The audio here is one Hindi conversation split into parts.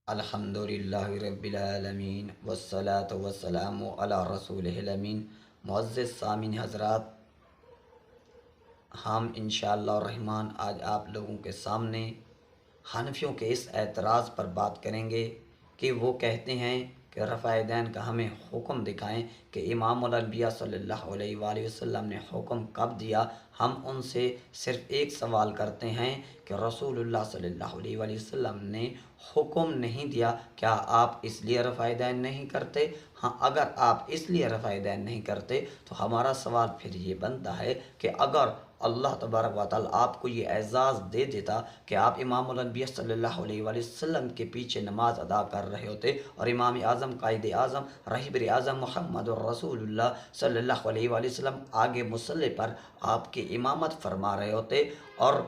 अल्हम्दुलिल्लाहि रब्बिल आलमीन वस्सलातु वस्सलामु अला रसूलिहिल अमीन। मुअज़्ज़िज़ सामीन हज़रात, हम इंशाअल्लाह रहमान आज आप लोगों के सामने हनफियों के इस एतराज़ पर बात करेंगे कि वो कहते हैं कि रफ़ा दैन का हमें हुक्म दिखाएं कि इमामुल अंबिया सल्लल्लाहु अलैहि वसल्लम ने हुक्म कब दिया। हम उनसे सिर्फ़ एक सवाल करते हैं कि रसूलुल्लाह सल्लल्लाहु अलैहि वसल्लम ने हुक्म नहीं दिया, क्या आप इसलिए रफ़ा दैन नहीं करते? हाँ, अगर आप इसलिए रफ़ा दैन नहीं करते तो हमारा सवाल फिर ये बनता है कि अगर अल्लाह तबारक व तआला आपको ये एज़ाज़ दे देता कि आप इमामुल अंबिया सल्लल्लाहु अलैहि वसल्लम के पीछे नमाज अदा कर रहे होते और इमाम आज़म कायद आज़म रहबर आज़म मुहम्मदुर रसूलुल्लाह सल्लल्लाहु अलैहि वसल्लम आगे मुसल्ले पर आपकी इमामत फरमा रहे होते और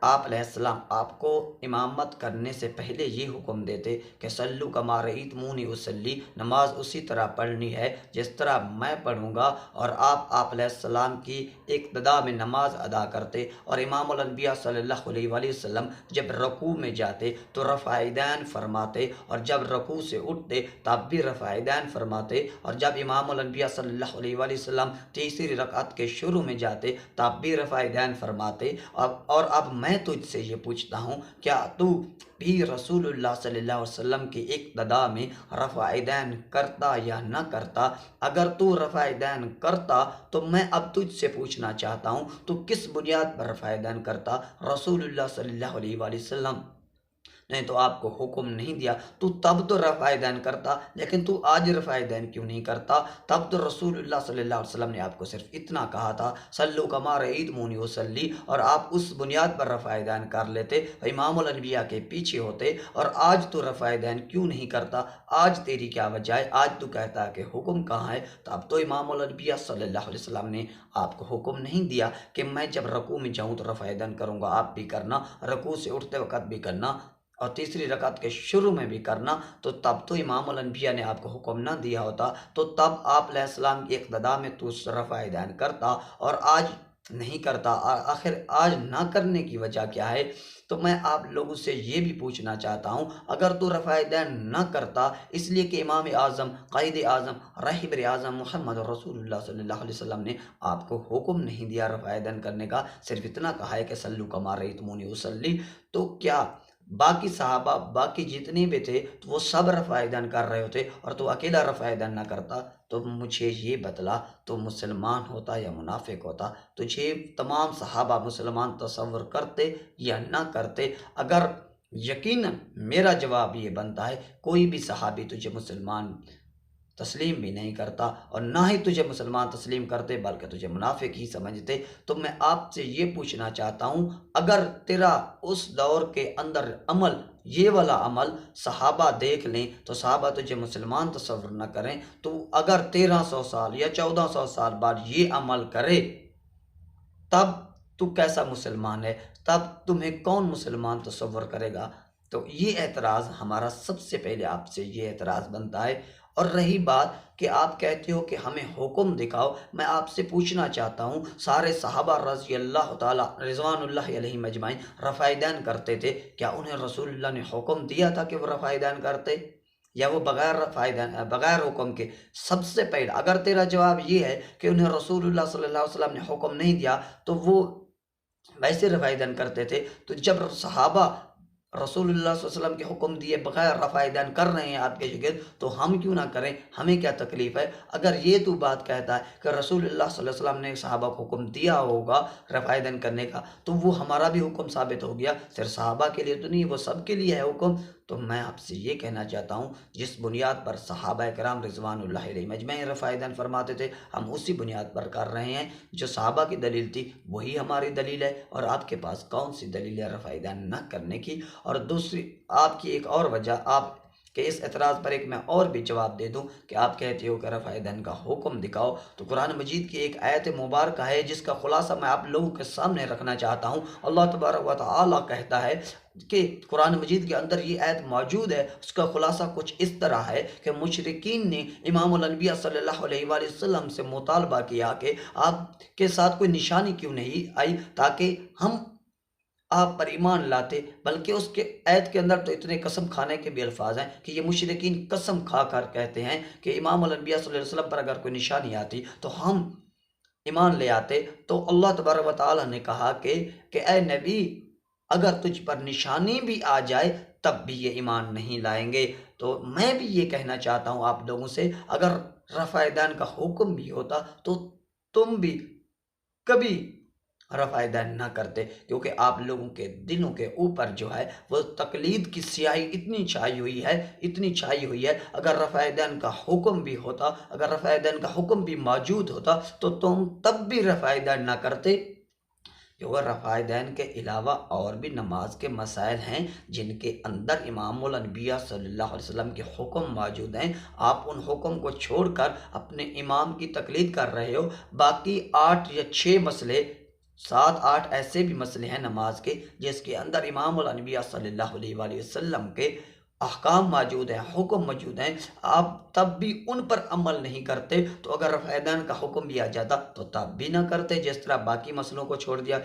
आप अलैहिस्सलाम आपको इमामत करने से पहले ये हुक्म देते कि सल्लु कमा रअयतमूनी उसल्ली, नमाज उसी तरह पढ़नी है जिस तरह मैं पढ़ूँगा, और आप अलैहिस्सलाम की इक्तदा में नमाज अदा करते। और इमामुल अंबिया सल्लल्लाहु अलैहि वसल्लम जब रकू में जाते तो रफ़ाइदैन फरमाते, और जब रकू से उठते तब भी रफ़ाइदैन फरमाते, और जब इमामुल अंबिया सल्लल्लाहु अलैहि वसल्लम तीसरी रकात के शुरू में जाते तब भी रफ़ाइदैन फरमाते। और अब मैं तुझसे ये पूछता हूँ, क्या तू भी रसूलुल्लाह सल्लल्लाहु अलैहि वसल्लम की इक्तदा में रफ़ाइदैन करता या न करता? अगर तू रफ़ाइदैन करता तो मैं अब तुझसे पूछना चाहता हूँ, तू किस बुनियाद पर रफ़ाइदैन करता? रसूलुल्लाह सल्लल्लाहु अलैहि वसल्लम नहीं तो आपको हुक्म नहीं दिया, तू तब तो रफ़ाए दैन करता, लेकिन तू आज रफ़ाए दैन क्यों नहीं करता? तब तो रसूलुल्लाह सल्लल्लाहु अलैहि वसल्लम ने आपको सिर्फ इतना कहा था, सल्लु कमा रअयतमूनी उसल्ली, और आप उस बुनियाद पर रफ़ाए दैन कर लेते, इमामुल अनबिया के पीछे होते। और आज तू रफ़ाए दैन क्यों नहीं करता? आज तेरी क्या वजह है? आज तू कहता है कि हुक्म कहाँ है? तब तो इमामुल अनबिया सल्लल्लाहु अलैहि वसल्लम ने आपको हुक्म नहीं दिया कि मैं जब रकू में जाऊँ तो रफ़ाए दैन करूँगा, आप भी करना, रकू से उठते वक़्त भी करना और तीसरी रकात के शुरू में भी करना। तो तब तो इमामुल अनबिया ने आपको हुक्म ना दिया होता, तो तब आप अलैहिस्सलाम की इक़्तिदा में तू रफ़ा दैन करता, और आज नहीं करता। आखिर आज ना करने की वजह क्या है? तो मैं आप लोगों से ये भी पूछना चाहता हूँ, अगर तू रफ़ा दैन ना करता इसलिए कि इमाम आज़म कायद आज़म रहबर आज़म मुहम्मद रसूलुल्लाह सल्लल्लाहु अलैहि वसल्लम ने आपको हुक्म नहीं दिया रफ़ा दैन करने का, सिर्फ इतना कहा है कि सल्लु कमा रअयतमूनी उसल्ली, तो क्या बाकी सहाबा बाकी जितने भी थे तो वो सब रफ़ाइदान कर रहे होते और तो अकेला रफ़ाइदान ना करता? तो मुझे ये बतला, तो मुसलमान होता या मुनाफिक होता? तुझे तमाम सहाबा मुसलमान तसव्वुर करते या ना करते? अगर यकीनन मेरा जवाब ये बनता है, कोई भी सहाबी तुझे मुसलमान तस्लीम भी नहीं करता, और ना ही तुझे मुसलमान तस्लीम करते बल्कि तुझे मुनाफिक ही समझते। तो मैं आपसे ये पूछना चाहता हूँ, अगर तेरा उस दौर के अंदर अमल, ये वाला अमल सहाबा देख लें तो सहाबा तुझे मुसलमान तस्वुर न करें, तो अगर 1300 साल या 1400 साल बाद ये अमल करे तब तू कैसा मुसलमान है? तब तुम्हें कौन मुसलमान तसव्वुर करेगा? तो ये एतराज़ हमारा सबसे पहले आपसे ये एतराज़ बनता है। और रही बात कि आप कहते हो कि हमें हुक्म दिखाओ, मैं आपसे पूछना चाहता हूँ, सारे सहाबा रज़ी अल्लाह ताला रिज़वानुल्लाहि अलैहिम अजमाइन रफ़ाए दैन करते थे, क्या उन्हें रसूलुल्लाह ने हुक्म दिया था कि वो रफ़ाए दैन करते, या वो बगैर रफ़ाए दैन बगैर हुक्म के? सबसे पहले अगर तेरा जवाब ये है कि उन्हें रसूलुल्लाह सल्लल्लाहु अलैहि वसल्लम ने हुक्म नहीं दिया तो वो वैसे रफ़ाइदन करते थे, तो जब सहाबा रसूलुल्लाह सल्लल्लाहु अलैहि वसल्लम के हुक्म दिए बगैर रफ़ाइदन कर रहे हैं आपके शागिर्द, तो हम क्यों ना करें? हमें क्या तकलीफ़ है? अगर ये तू बात कहता है कि रसूलुल्लाह सल्लल्लाहु अलैहि वसल्लम ने सहाबा को हुक्म दिया होगा रफ़ाइदन करने का, तो वो हमारा भी हुक्म साबित हो गया, सिर्फ सहाबा के लिए तो नहीं, वो सब के लिए है हुक्म। तो मैं आपसे ये कहना चाहता हूँ, जिस बुनियाद पर सहाबा किराम रिज़वानुल्लाहि अलैहिम अजमईन रफ़ाइदन फरमाते थे, हम उसी बुनियाद पर कर रहे हैं। जो सहाबा की दलील थी वही हमारी दलील है, और आपके पास कौन सी दलील है रफ़ाइदन न करने की? और दूसरी आपकी एक और वजह, आप के इस एतराज़ पर एक मैं और भी जवाब दे दूं कि आप कहते हो कि रफ़ाइदन का हुक्म दिखाओ, तो कुरान मजीद की एक आयत मुबारक है जिसका खुलासा मैं आप लोगों के सामने रखना चाहता हूँ। अल्लाह तबारक व तआला कहता है कि कुरान मजीद के अंदर ये आयत मौजूद है, उसका खुलासा कुछ इस तरह है कि मुशरिकीन ने इमामुल अनबिया सल्लल्लाहु अलैहि वसल्लम से मुतालबा किया कि आपके साथ कोई निशानी क्यों नहीं आई ताकि हम आप पर ईमान लाते, बल्कि उसके आयत के अंदर तो इतने कसम खाने के भी अल्फाज हैं कि ये मुशरिकीन कसम खा कर कहते हैं कि इमामुल अंबिया सल्लल्लाहु अलैहि वसल्लम पर अगर कोई निशानी आती तो हम ईमान ले आते। तो अल्लाह तबारक व तआला ने कहा कि ए नबी, अगर तुझ पर निशानी भी आ जाए तब भी ये ईमान नहीं लाएंगे। तो मैं भी ये कहना चाहता हूँ आप लोगों से, अगर रफ़ा यदैन का हुक्म भी होता तो तुम भी कभी रफ़ा यदैन ना करते, क्योंकि आप लोगों के दिलों के ऊपर जो है वो तकलीद की स्याही इतनी छाई हुई है, इतनी छाई हुई है। अगर रफ़ा यदैन का हुक्म भी होता, अगर रफ़ा यदैन का हुक्म भी मौजूद होता तो तुम तब भी रफ़ा यदैन ना करते, क्योंकि रफ़ा यदैन के अलावा और भी नमाज के मसाइल हैं जिनके अंदर इमामुल अनबिया सल्लल्लाहु अलैहि वसल्लम के हुक्म मौजूद हैं। आप उन हुक्म को छोड़कर अपने इमाम की तकलीद कर रहे हो। बाकी 8 या 6 मसले, 7-8 ऐसे भी मसले हैं नमाज के जिसके अंदर इमामुल अनबिया सल्लल्लाहु अलैहि वसल्लम के अहकाम मौजूद हैं, हुक्म मौजूद हैं, आप तब भी उन पर अमल नहीं करते। तो अगर रफ़ा यदैन का हुक्म भी आ जाता तो तब भी ना करते, जिस तरह बाकी मसलों को छोड़ दिया।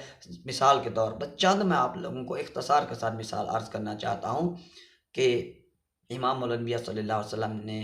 मिसाल के तौर पर चंद मैं आप लोगों को इख्तिसार के साथ मिसाल अर्ज़ करना चाहता हूँ कि इमामुल अंबिया सल्लल्लाहु अलैहि वसल्लम ने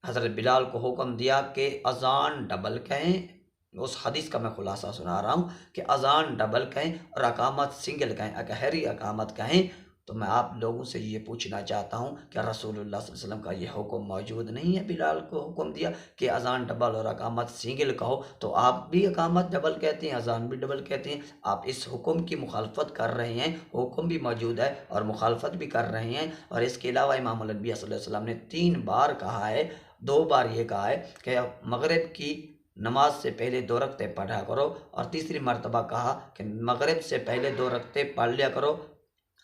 हज़रत बिलाल को हुक्म दिया कि अज़ान डबल कहें। उस हदीस का मैं खुलासा सुना रहा हूँ कि अज़ान डबल कहें और अकामत सिंगल कहें, अकहरी अकामत कहें। तो मैं आप लोगों से ये पूछना चाहता हूँ, क्या रसूलुल्लाह सल्लल्लाहु अलैहि वसल्लम का ये हुक्म मौजूद नहीं है? बिलाल को हुक्म दिया कि अज़ान डबल और अकामत सिंगल कहो, तो आप भी अकामत डबल कहते हैं, अज़ान भी डबल कहते हैं। आप इस हुक्म की मुखालफत कर रहे हैं, हुक्म भी मौजूद है और मुखालफत भी कर रहे हैं। और इसके अलावा इमामुल अंबिया सल्लल्लाहु अलैहि वसल्लम ने 3 बार कहा है, 2 बार ये कहा है कि मगरिब की नमाज से पहले 2 रकतें पढ़ा करो, और तीसरी मर्तबा कहा कि मगरिब से पहले 2 रकतें पढ़ लिया करो।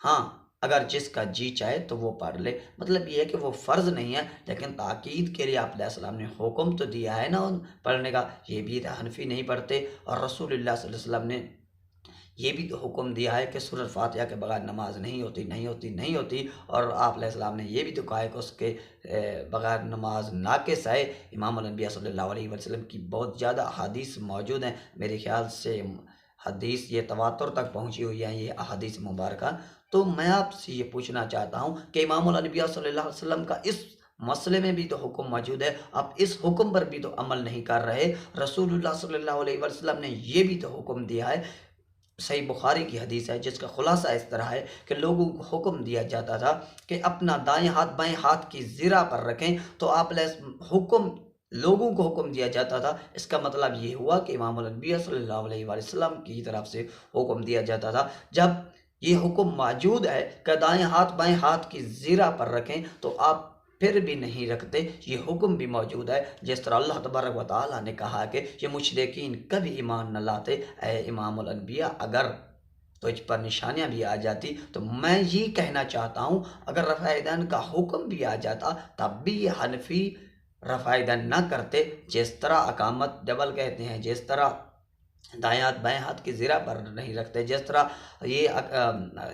हाँ, अगर जिसका जी चाहे तो वो पढ़ ले। मतलब ये है कि वो फ़र्ज़ नहीं है, लेकिन ताकीद के लिए आप अलैहिस्सलाम ने हुक्म तो दिया है ना उन पढ़ने का। ये भी हनफी नहीं पढ़ते, और रसूलुल्लाह सल्लल्लाहु अलैहि वसल्लम ने ये भी तो हुक्म दिया है कि सूरह फातिहा के बगैर नमाज नहीं होती, नहीं होती, नहीं होती। और आप अलैहिस्सलाम ने ये भी तो कहा है कि उसके बगैर नमाज नाक़िस है। इमामुल अंबिया सल्लल्लाहु अलैहि वसल्लम की बहुत ज़्यादा अहादीस मौजूद हैं। मेरे ख़्याल से हदीस ये तवातुर तक पहुँची हुई है, ये अहादीस मुबारका। तो मैं आपसे ये पूछना चाहता हूँ कि इमामुल अंबिया सल्लल्लाहु अलैहि वसल्लम का इस मसले में भी तो हुक्म मौजूद है, आप इस हुक्म पर भी तो अमल नहीं कर रहे। रसूलुल्लाह सल्लल्लाहु अलैहि वसल्लम ने ये भी तो हुक्म दिया है। सही बुखारी की हदीस है जिसका खुलासा इस तरह है कि लोगों को हुक्म दिया जाता था कि अपना दाएं हाथ बाएं हाथ की ज़िरा पर रखें। तो आप हुक्म लोगों को हुक्म दिया जाता था, इसका मतलब ये हुआ कि इमामुल अंबिया सल्लल्लाहु अलैहि वसल्लम की तरफ से हुक्म दिया जाता था। जब ये हुक्म मौजूद है कि दाएं हाथ बाएं हाथ की ज़िरा पर रखें, तो आप फिर भी नहीं रखते। ये हुक्म भी मौजूद है, जिस तरह अल्लाह तबारक व तआला ने कहा कि ये मुशरिकीन कभी ईमान न लाते। ए इमामुल अनबिया, अगर तुझ पर निशानियाँ भी आ जाती तो मैं ये कहना चाहता हूँ, अगर रफ़ा यदैन का हुक्म भी आ जाता तब भी ये हनफी रफ़ा यदैन ना करते। जिस तरह अकामत डबल कहते हैं, जिस तरह दाएं हाथ बाएं हाथ की ज़िरा पर नहीं रखते, जिस तरह ये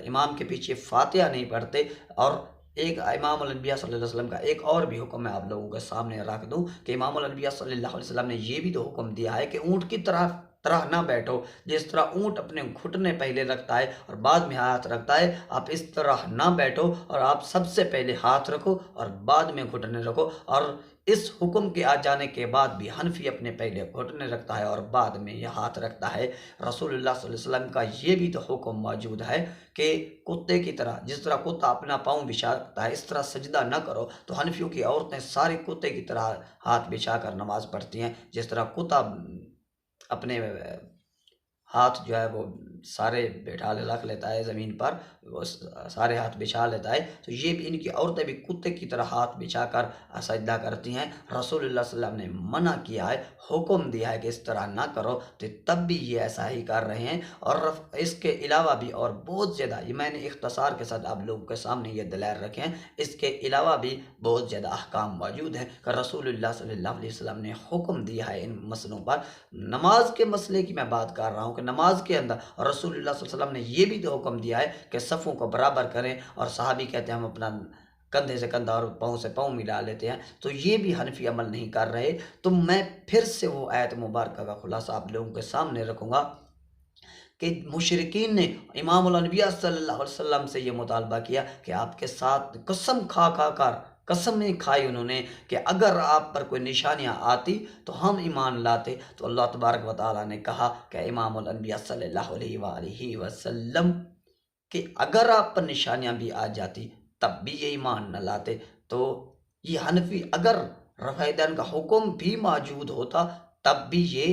इमाम के पीछे फातिहा नहीं पढ़ते। और एक इमामुल अंबिया सल्लल्लाहु अलैहि वसल्लम का एक और भी हुक्म मैं आप लोगों के सामने रख दूं कि इमामुल अंबिया सल्लल्लाहु अलैहि वसल्लम ने ये भी तो हुक्म दिया है कि ऊँट की तरह तरह ना बैठो। जिस तरह ऊँट अपने घुटने पहले रखता है और बाद में हाथ रखता है, आप इस तरह ना बैठो, और आप सबसे पहले हाथ रखो और बाद में घुटने रखो। और इस हुक्म के आ जाने के बाद भी हनफी अपने पहले घुटने रखता है और बाद में यह हाथ रखता है। रसूलुल्लाह सल्लल्लाहु अलैहि वसल्लम का ये भी तो हुक्म मौजूद है कि कुत्ते की तरह, जिस तरह कुत्ता अपना पाँव बिछाता है इस तरह सजदा न करो। तो हनफियों की औरतें सारी कुत्ते की तरह हाथ बिछा कर नमाज पढ़ती हैं। जिस तरह कुत्ता अपने हाथ जो है वो सारे बैठा रख लेता है ज़मीन पर, वो सारे हाथ बिछा लेता है, तो ये भी इनकी औरतें भी कुत्ते की तरह हाथ बिछाकर सजदा करती हैं। रसूलुल्लाह सल्लल्लाहु अलैहि वसल्लम ने मना किया है, हुक्म दिया है कि इस तरह ना करो, तो तब भी ये ऐसा ही कर रहे हैं। और इसके अलावा भी और बहुत ज़्यादा, ये मैंने इख्तिसार के साथ आप लोगों के सामने ये दलाइल रखे हैं। इसके अलावा भी बहुत ज़्यादा अहकाम मौजूद हैं कि रसूलुल्लाह सल्लल्लाहु अलैहि वसल्लम ने हुक्म दिया है इन मसलों पर। नमाज के मसले की मैं बात कर रहा हूँ कि नमाज के अंदर रसूलुल्लाह सल्लल्लाहु अलैहि वसल्लम ने ये भी तो हुक्म दिया है कि सफ़ों को बराबर करें, और सहाबी कहते हैं हम अपना कंधे से कंधा और पाँव से पाँव मिला लेते हैं। तो ये भी हनफी अमल नहीं कर रहे। तो मैं फिर से वो आयत मुबारक का खुलासा आप लोगों के सामने रखूँगा कि मुशरिकीन ने इमामुल अनबिया सल्लल्लाहु अलैहि वसल्लम से ये मुतालबा किया कि आपके साथ कसम खा खा कर कस्में खाई उन्होंने कि अगर आप पर कोई निशानियां आती तो हम ईमान लाते। तो अल्लाह तबारक व तआला ने कहा कि इमामुल अनबिया सल्लल्लाहु अलैहि वसल्लम कि अगर आप पर निशानियां भी आ जाती तब भी ये ईमान न लाते। तो ये हनफी अगर रफ़ा दैन का हुक्म भी मौजूद होता तब भी ये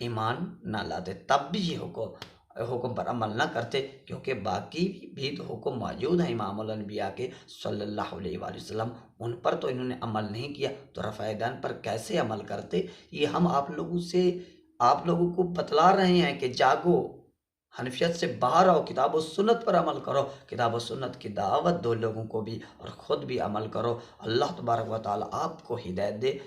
ईमान ना लाते, तब भी ये हुक्म पर अमल ना करते, क्योंकि बाकी भी तो हुक्म मौजूद हैं इमामुल अनबिया के सल्लल्लाहु अलैहि वसल्लम, उन पर तो इन्होंने अमल नहीं किया तो रफ़ा दैन पर कैसे अमल करते। ये हम आप लोगों को बतला रहे हैं कि जागो, हनफियत से बाहर आओ, किताब और सुन्नत पर अमल करो, किताब और सुन्नत की दावत दो लोगों को भी और ख़ुद भी अमल करो। अल्लाह तबारक व तआला आपको हिदायत दे।